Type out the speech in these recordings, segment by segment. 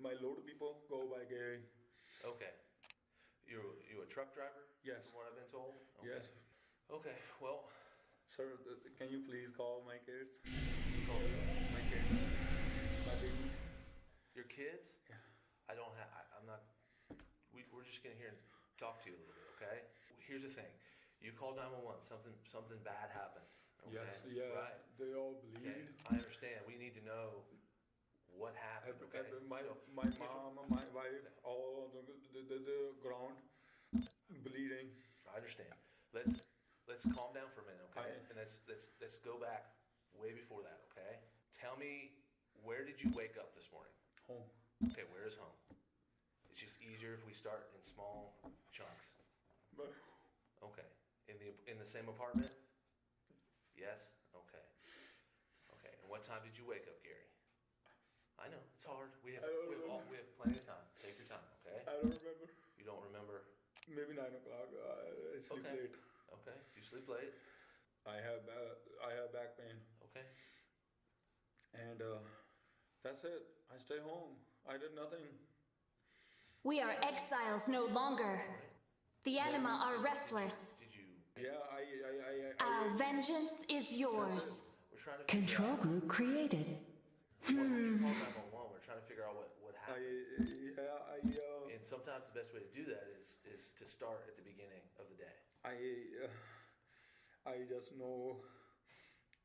my load people go by Gary. Okay. You a truck driver? Yes. From what I've been told? Okay. Yes. Okay, well. Sir, can you please call my kids? Call my kids. My baby. Your kids? Yeah. I'm not, we're just gonna here and talk to you a little bit, okay? Here's the thing. You call 911, something bad happened. Okay? Yes, yeah, right. they all bleed. Okay. I understand. We need to know what happened, okay? My mom, my wife, all on the ground, bleeding. I understand. Let's calm down for a minute, okay? And let's go back way before that, okay? Tell me, where did you wake up this morning? Home. Okay, where is home? It's just easier if we start in small chunks. But okay. In the same apartment? Yes? Okay. Okay. And what time did you wake up, Gary? I know, it's hard. We have plenty of time. Take your time, okay? I don't remember. You don't remember? Maybe 9 o'clock. I sleep late. Okay. You sleep late? I have back pain. Okay. And that's it. I stay home. I did nothing. We are exiles no longer. The anima are restless. Did you? Yeah, Our vengeance is yours. We're trying to Control group created. When you call 911, we're trying to figure out what happened. And sometimes the best way to do that is to start at the beginning of the day. I just know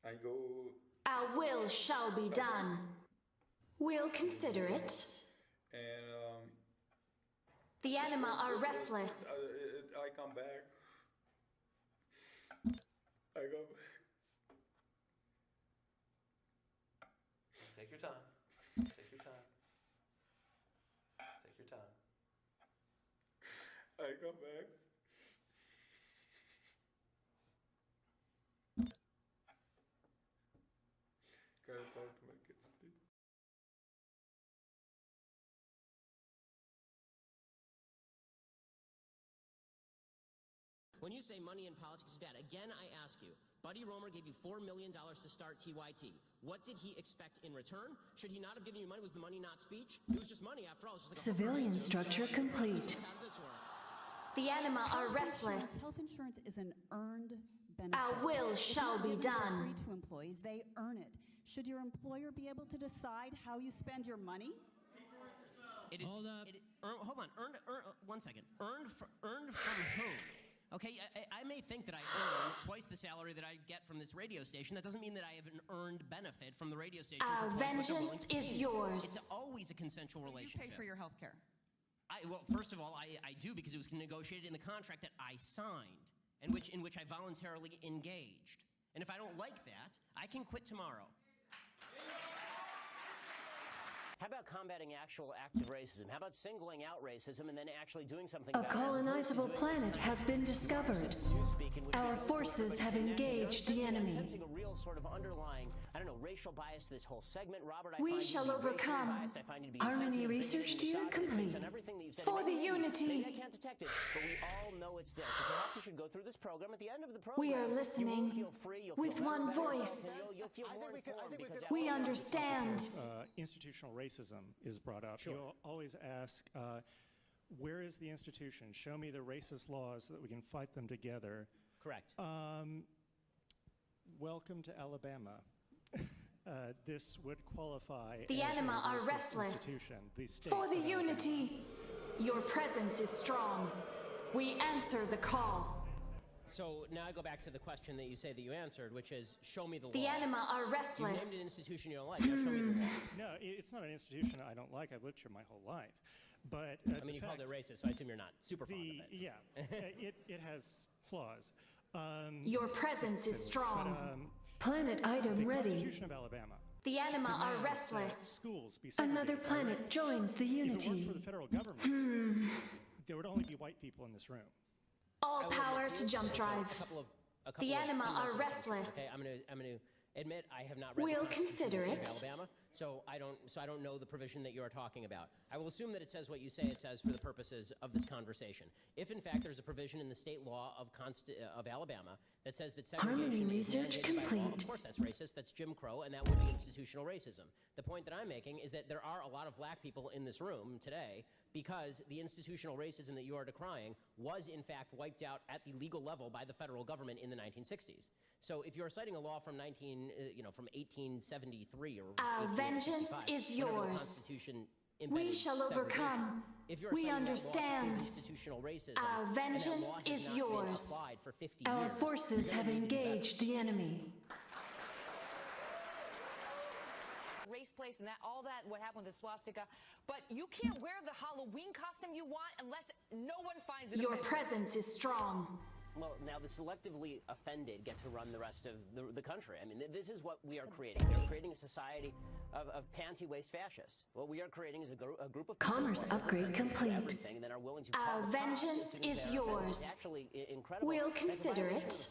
I go. Our will shall be done. We'll consider it. And The anima are restless. I come back. I come back. Take your time. Take your time. Take your time. I come back. Can I talk to my kids, please? When you say money in politics is bad, again, I ask you, Buddy Roemer gave you $4 million to start TYT. What did he expect in return? Should he not have given you money? Was the money not speech? It was just money, after all. It was just like Civilian structure complete. How did this work? The anima are restless. Health insurance is an earned benefit. Our will shall be done. Free to employees, they earn it. Should your employer be able to decide how you spend your money? It is, Hold up. Hold on. Earned, 1 second. Earned from whom? Okay, I may think that I earn twice the salary that I get from this radio station. That doesn't mean that I have an earned benefit from the radio station. Our vengeance is yours. It's always a consensual relationship. You pay for your health care. Well, first of all, I do, because it was negotiated in the contract that I signed, in which I voluntarily engaged. And if I don't like that, I can quit tomorrow. How about combating actual active racism? How about singling out racism and then actually doing something A about it? colonizable planet has been discovered. Our forces have engaged the enemy. Sensing a real sort of underlying, I don't know, racial bias to this whole segment. Robert, We shall overcome. Harmony research tier complete. For the unity. Maybe I can't detect it, but we all know it's there. So perhaps you should go through this program. At the end of the program, We are listening you will feel free, you'll with feel one better about voice. yourself, you'll feel more informed because We understand. Institutional racism is brought up. Sure. You'll always ask, where is the institution? Show me the racist laws so that we can fight them together. Correct. Welcome to Alabama. This would qualify The as anima a are racist restless. institution. The state For the of Alabama. unity. Your presence is strong. We answer the call. So now I go back to the question that you say that you answered, which is, show me the law. The anima are You restless. named an institution you don't like. Now show me the law. No, it's not an institution I don't like. I've lived here my whole life. But I mean, you called it racist, so I assume you're not super fond of it. Yeah, it has flaws. Your presence is strong. Planet item The ready. Constitution of Alabama. The anima are demands that restless. schools be Another segregated. planet joins the If it weren't for unity. the federal government, there would only be white people in this room. All I will power admit to you, jump a drive. couple of The anima are fundamental assumptions, restless. Okay, I'm gonna admit I have not read We'll the Constitution consider of the it. State of Alabama, So I don't know the provision that you are talking about. I will assume that it says what you say it says for the purposes of this conversation. If in fact there's a provision in the state law of Alabama that says that segregation is mandated by law, of course that's racist, that's Jim Crow, and that would be institutional racism. The point that I'm making is that there are a lot of black people in this room today because the institutional racism that you are decrying was in fact wiped out at the legal level by the federal government in the 1960s. So if you're citing a law from 1873 or Our vengeance is yours. We shall overcome. We understand. Our vengeance is yours. Our forces have engaged the enemy. Race place and that, all that, what happened to swastika, but you can't wear the Halloween costume you want unless no one finds it Your offensive. presence is strong. Well, now the selectively offended get to run the rest of the country. I mean, this is what we are creating. We are creating a society of panty-waist fascists. What we are creating is a group of Commerce upgrade complete. Everything that are willing to Our vengeance is yours. Actually, incredible. We'll consider it.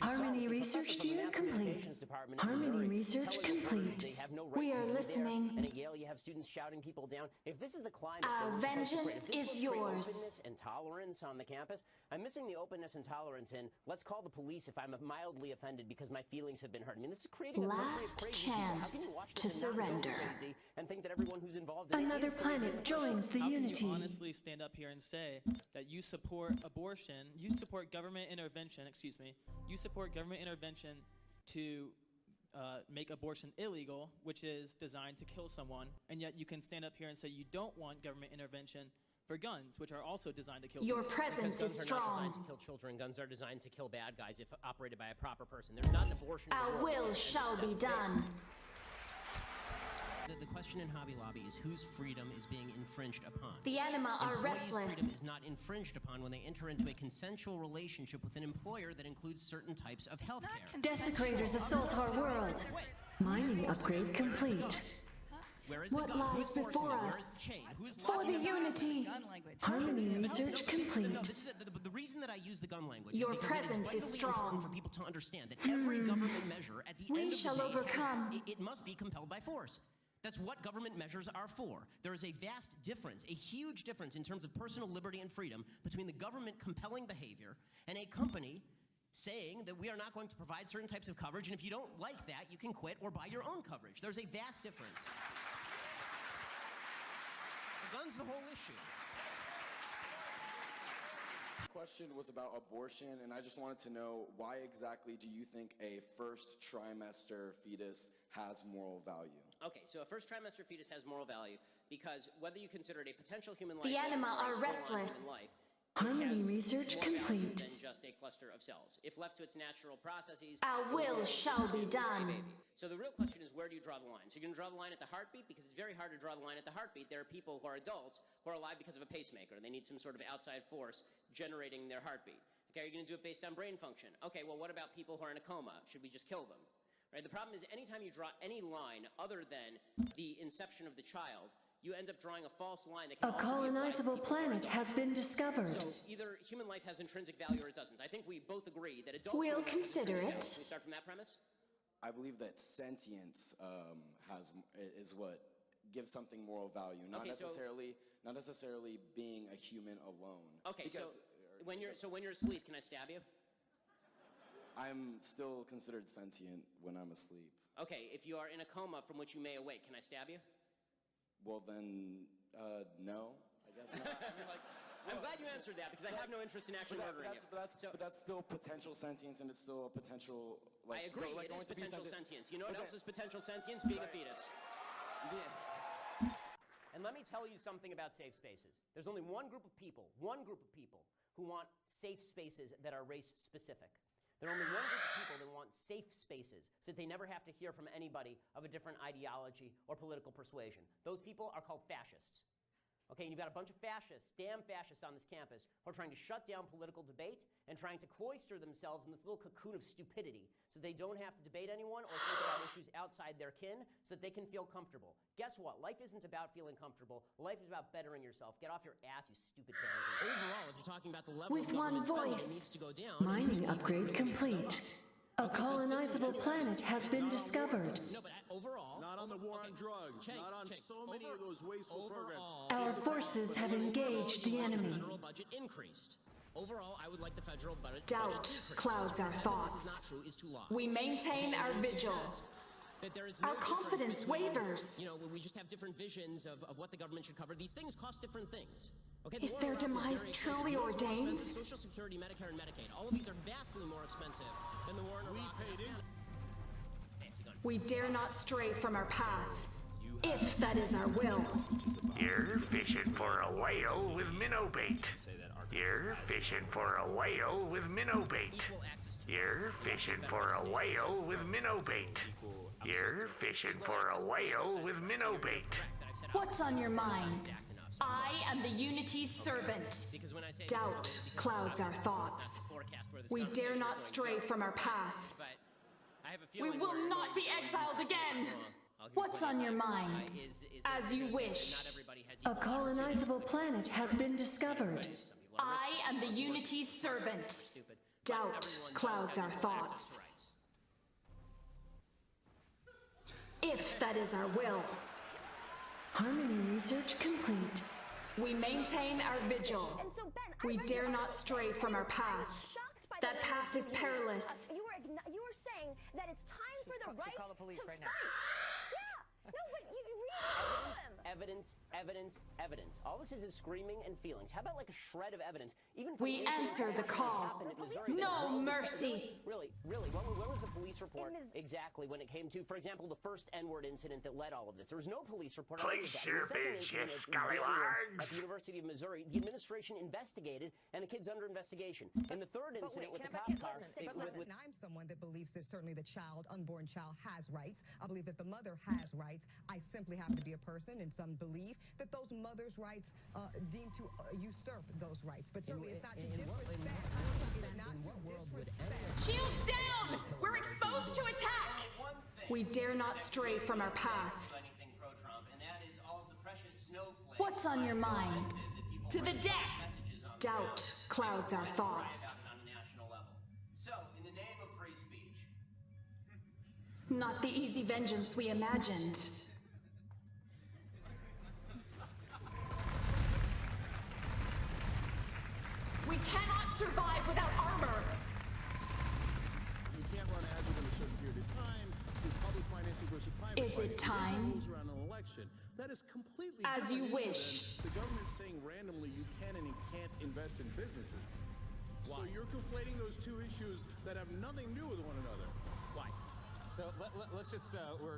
Harmony research tier complete. Harmony research complete. We are listening. And at Yale, you have students shouting people down. If this is the climate, Our vengeance is yours. Openness and tolerance on the campus. I'm missing the openness and tolerance in let's call the police if I'm mildly offended because my feelings have been hurt. I mean, this is creating Last chance to surrender. And think that everyone who's involved in Another planet joins the unity. How can you honestly stand up here and say that you support abortion, you support government intervention, you support government intervention to make abortion illegal, which is designed to kill someone, and yet you can stand up here and say you don't want government intervention for guns, which are also designed to kill Your people. presence is Guns are not strong. designed to kill children. Guns are designed to kill bad guys if operated by a proper person. There's not an abortion. Our will shall be done. The question in Hobby Lobby is whose freedom is being infringed upon. The anima are Employees' restless. freedom is not infringed upon when they enter into a consensual relationship with an employer that includes certain types of health care. Desecrators assault our world. Mining upgrade complete. Where is What the gun? lies Who's forcing before it? Where is us? the chain? Who's For the locking it? unity. Harmony research complete. No, this is the reason that I use the gun language. Your is because presence it is is vitally important strong. for people to understand that every government measure at the We end of shall the day overcome. it must be compelled by force. That's what government measures are for. There is a vast difference, a huge difference in terms of personal liberty and freedom between the government compelling behavior and a company saying that we are not going to provide certain types of coverage, and if you don't like that, you can quit or buy your own coverage. There's a vast difference. The gun's the whole issue. The question was about abortion, and I just wanted to know why exactly do you think a first trimester fetus has moral value? Okay, so a first trimester fetus has moral value because whether you consider it a potential human life The anima or a are full-on restless. human life, Harmony it has research more value complete. than just a cluster of cells. If left to its natural processes, Our it will will shall be produce a done. baby. So the real question is, where do you draw the line? So you're going to draw the line at the heartbeat because it's very hard to draw the line at the heartbeat. There are people who are adults who are alive because of a pacemaker. They need some sort of outside force generating their heartbeat. Okay, are you going to do it based on brain function? Okay, well, what about people who are in a coma? Should we just kill them? Right? The problem is anytime you draw any line other than the inception of the child, you end up drawing a false line that can A also be applied to colonizable people who are planet adults. has been discovered. So either human life has intrinsic value or it doesn't. I think we both agree that adults We'll life has consider intrinsic value. it. Can we start from that premise? I believe that sentience is what gives something moral value, not Okay, so- necessarily being a human alone. Okay, Because, so when you're asleep, can I stab you? I'm still considered sentient when I'm asleep. Okay, if you are in a coma from which you may awake, can I stab you? Well then, no, I guess not. I mean, like, I'm glad you answered that because I have no interest in actually murdering you. but that's still potential sentience, and it's still a potential. Like, I agree, like it is going to be potential sentient. sentience. You know what Okay. else is potential sentience? Being a fetus. And let me tell you something about safe spaces. There's only one group of people who want safe spaces that are race specific. There are only one group of people that want safe spaces so that they never have to hear from anybody of a different ideology or political persuasion. Those people are called fascists. Okay, and you've got a bunch of fascists, damn fascists on this campus, who are trying to shut down political debate and trying to cloister themselves in this little cocoon of stupidity so they don't have to debate anyone or think about issues outside their kin so that they can feel comfortable. Guess what? Life isn't about feeling comfortable. Life is about bettering yourself. Get off your ass, you stupid pansy. Overall, if you're talking about the level With of one government spending voice. that needs to go down, Mining upgrade complete. A colonizable planet has been discovered. No, but overall, not on the war on drugs, Cheng, not on Cheng, so many of those wasteful programs. Our forces have engaged the enemy. Federal budget increased. Overall, I would like the federal budget. Doubt clouds our thoughts. This is not true, is to lie. We maintain our vigil. That there is Our no difference confidence between, wavers. You know, we just have different visions of what the government should cover. These things cost different things. Okay, the Is war their in Iraq was demise very truly expensive. You know what's more ordained? expensive? Social Security, Medicare, and Medicaid. All of these are vastly more expensive than the war in Iraq. paid in. Fancy gun. We dare not stray from our path, if that is our will. You're fishing for a whale with minnow bait. You're fishing for a whale with minnow bait. You're fishing for a whale with minnow bait. You're fishing for a whale with minnow bait. What's on your mind? I am the Unity's servant. Doubt clouds our thoughts. We dare not stray from our path. We will not be exiled again. What's on your mind? As you wish. A colonizable planet has been discovered. I am the Unity's servant. Doubt clouds our thoughts. If that is our will. Harmony research complete. We maintain our vigil. We dare not stray from our path. That path is perilous. You were saying that it's time for the right call the police to right fight. now. Yeah. No, but you read them. Evidence. All this is screaming and feelings. How about like a shred of evidence? Even for We answer the call. No mercy. Really? When was the police report exactly when it came to, for example, the first N-word incident that led all of this? There was no police report on any of that. Police The second service, incident you at Baylor scallywags. at the University of Missouri, the administration investigated, and the kid's under investigation. In the third incident with the cop car, And I'm someone that believes that certainly the unborn child has rights. I believe that the mother has rights. I simply happen to be a person, and some believe that those mothers' rights deem to usurp those rights. But certainly it's not to disrespect. It's not to disrespect. Shields down! We're exposed to attack! We dare not stray from our path. What's on your mind? To the death! Doubt clouds our thoughts. So, in the name of free speech, Not the easy vengeance we imagined. We cannot survive without armor! You can't run ads within a certain period of time. With public financing versus private Is it financing. time? Rules around an election. That is completely As you different issue wish. than the government saying randomly you can and you can't invest in businesses. So you're conflating those two issues that have nothing to do with one another. Why? So let's just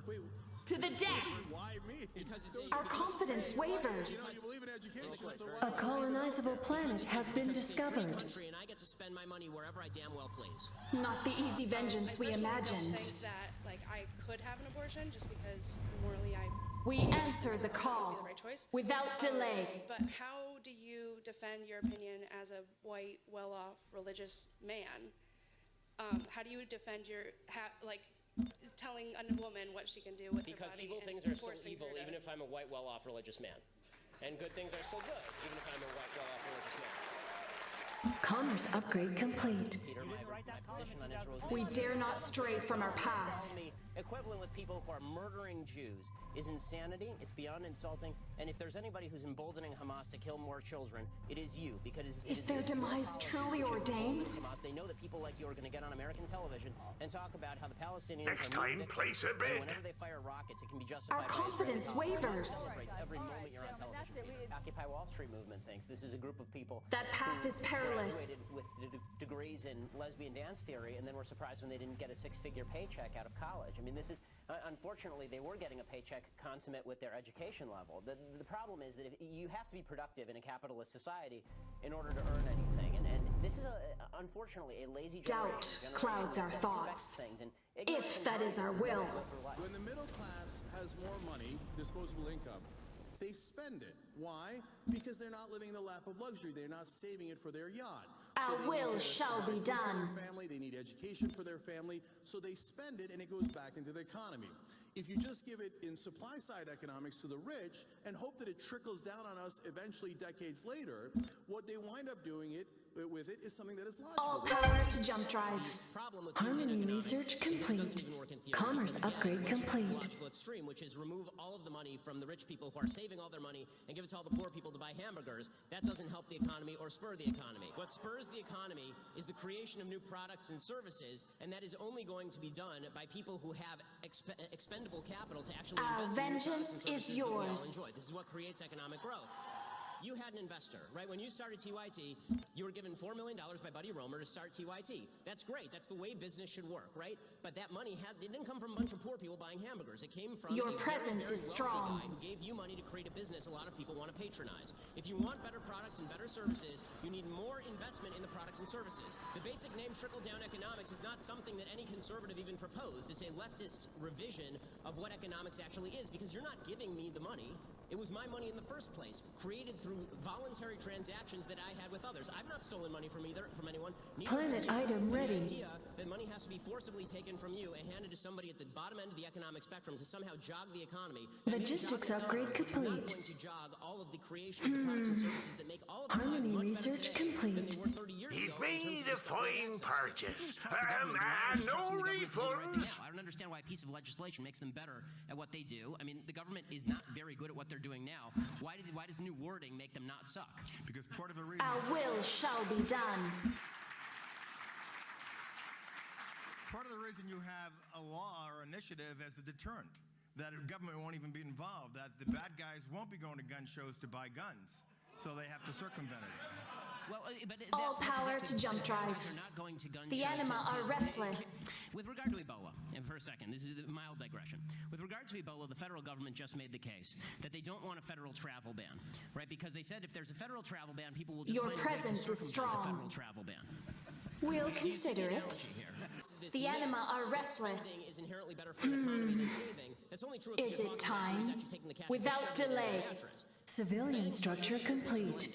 Wait. To the death! Why me? Because Our confidence wavers. You believe in education, so A colonizable planet has been discovered. Country, and I get to spend my money wherever I damn well please. Not the easy vengeance we imagined. That, like, I could have an abortion just because morally I We answer the call the right choice. without delay. But how do you defend your opinion as a white, well-off, religious man? How do you defend your telling a woman what she can do with her Because body evil and things are still forcing evil, her to- even if I'm a white, well-off religious man. And good things are still good, even if I'm a white, well-off religious man. Commerce upgrade complete. Peter, my position on Israel is We dare not stray from our path. equivalent with people who are murdering Jews is insanity. It's beyond insulting. And if there's anybody who's emboldening Hamas to kill more children, it is you, because Is their demise truly ordained? Hamas. They know that people like you are going to get on American television and talk about how the Palestinians Next are time, victims, place a and bet. whenever they fire rockets, it can be justified. Our by confidence Israeli wavers. celebrates every moment you're on television. Occupy Wall Street movement thinks this is a group of people That path who is perilous. graduated with degrees in lesbian dance theory, and then were surprised when they didn't get a six-figure paycheck out of college. I mean, this is unfortunately they were getting a paycheck consummate with their education level. The problem is that if you have to be productive in a capitalist society in order to earn anything, and this is unfortunately a lazy Doubt generation clouds our that thoughts. expects things, and If that is our will. When the middle class has more money, disposable income, they spend it. Why? Because they're not living in the lap of luxury. They're not saving it for their yacht. Our they will need to shall provide be food for done. their family, they need education for their family, so they spend it and it goes back into the economy. If you just give it in supply side economics to the rich and hope that it trickles down on us eventually decades later, what they wind up doing it with it is something that is All logical. power to Jump Drive. Problem with Harmony Keynesian research economics is it doesn't complete. even work in theory. Commerce Because upgrade which is complete. the logical extreme, which is remove all of the money from the rich people who are saving all their money and give it to all the poor people to buy hamburgers. That doesn't help the economy or spur the economy. What spurs the economy is the creation of new products and services, and that is only going to be done by people who have expendable capital to actually Our invest in new products and vengeance is services that we all yours. enjoy. This is what creates economic growth. You had an investor, right? When you started TYT, you were given $4 million by Buddy Roemer to start TYT. That's great. That's the way business should work, right? But that money it didn't come from a bunch of poor people buying hamburgers. It came from Your a presence very, very is wealthy strong. guy who gave you money to create a business a lot of people want to patronize. If you want better products and better services, you need more investment in the products and services. The basic name trickle-down economics is not something that any conservative even proposed. It's a leftist revision of what economics actually is, because you're not giving me the money. It was my money in the first place, created through voluntary transactions that I had with others. I've not stolen money from anyone. Neither Planet have you. item And ready. The idea that money has to be forcibly taken from you and handed to somebody at the bottom end of the economic spectrum to somehow jog the economy. that may Logistics jog the upgrade economy, but is not complete. going to jog all of the creation of the products and services that make all of our lives Harmony much better research today than complete. they were 30 years He ago in terms made of a the stuff we have fine access to. purchase. You just trust the government, why are you No trusting the government to do the right thing reforms. now? I don't understand why a piece of legislation makes them better at what they do. I mean, the government is not very good at what they're doing now. Why does new wording make them not suck? Because part of the reason... Our will shall be done. Part of the reason you have a law or initiative as a deterrent, that the government won't even be involved, that the bad guys won't be going to gun shows to buy guns, so they have to circumvent it. Well, but All power to Jump Drive. They're not going to gun The shows anima to- are restless. With regard to Ebola, and for a second, this is a mild digression. With regard to Ebola, the federal government just made the case that they don't want a federal travel ban, right? Because they said if there's a federal travel ban, people will just Your find a way to presence is circumvent strong. the federal travel ban. We'll consider it. This The myth anima are that restless. spending is inherently better for the economy than saving. That's only true if Is you're it talking about somebody who's time? actually taking the cash and Without shoving it in delay. their mattress. Civilian structure complete.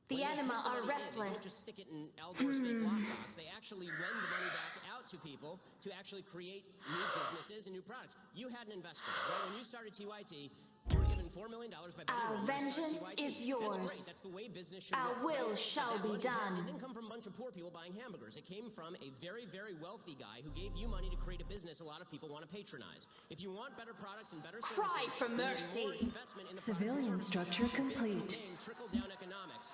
The When they anima put the are money in, they restless. don't just stick it in Al Gore's fake lockbox. They actually lend the money back out to people to actually create new businesses and new products. You had an investor, right? When you started TYT, you were given $4 million by Buddy Our Roemer to start vengeance TYT. is That's yours. great. That's the way business should Our work. will right? shall That be money done. It didn't come from a bunch of poor people buying hamburgers. It came from a very, very wealthy guy who gave you money to create a business a lot of people want to patronize. If you want better products and better services, Cry for you need mercy. more investment in the Civilian products and structure services. complete. Basic name, trickle-down economics.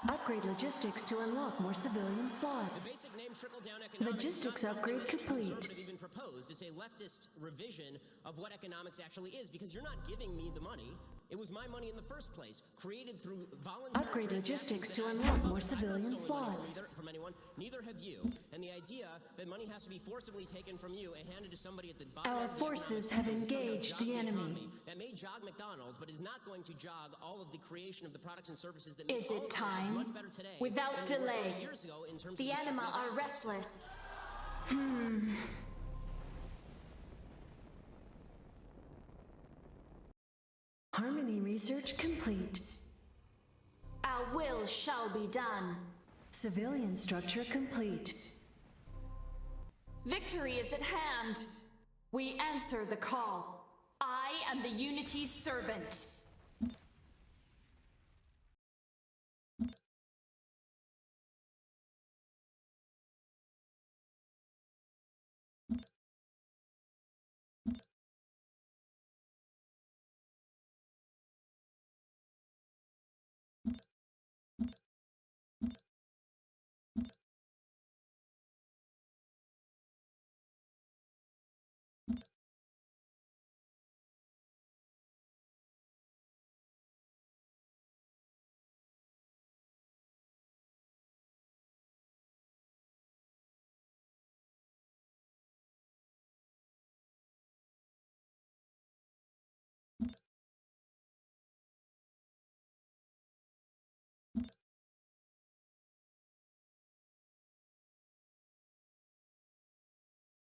Upgrade logistics to unlock more civilian The slots. basic name trickle-down economics Logistics is not something upgrade that any complete. conservative even proposed. It's a leftist revision of what economics actually is, because you're not giving me the money. It was my money in the first place, created through voluntary Upgrade transactions logistics that to I unlock have. more I've not civilian stolen money slots. from anyone, neither have you. And the idea that money has to be forcibly taken from you and handed to somebody at the bottom Our end of the forces economic have system to somehow engaged jog the enemy. economy, that may jog McDonald's, but is not going to jog all of the creation of the products and services that make Is all it of our lives time? much better today Without than they were 30 delay. years ago in terms of The stuff we anima have are access to. restless. Harmony research complete. Our will shall be done. Civilian structure complete. Victory is at hand. We answer the call. I am the Unity's servant.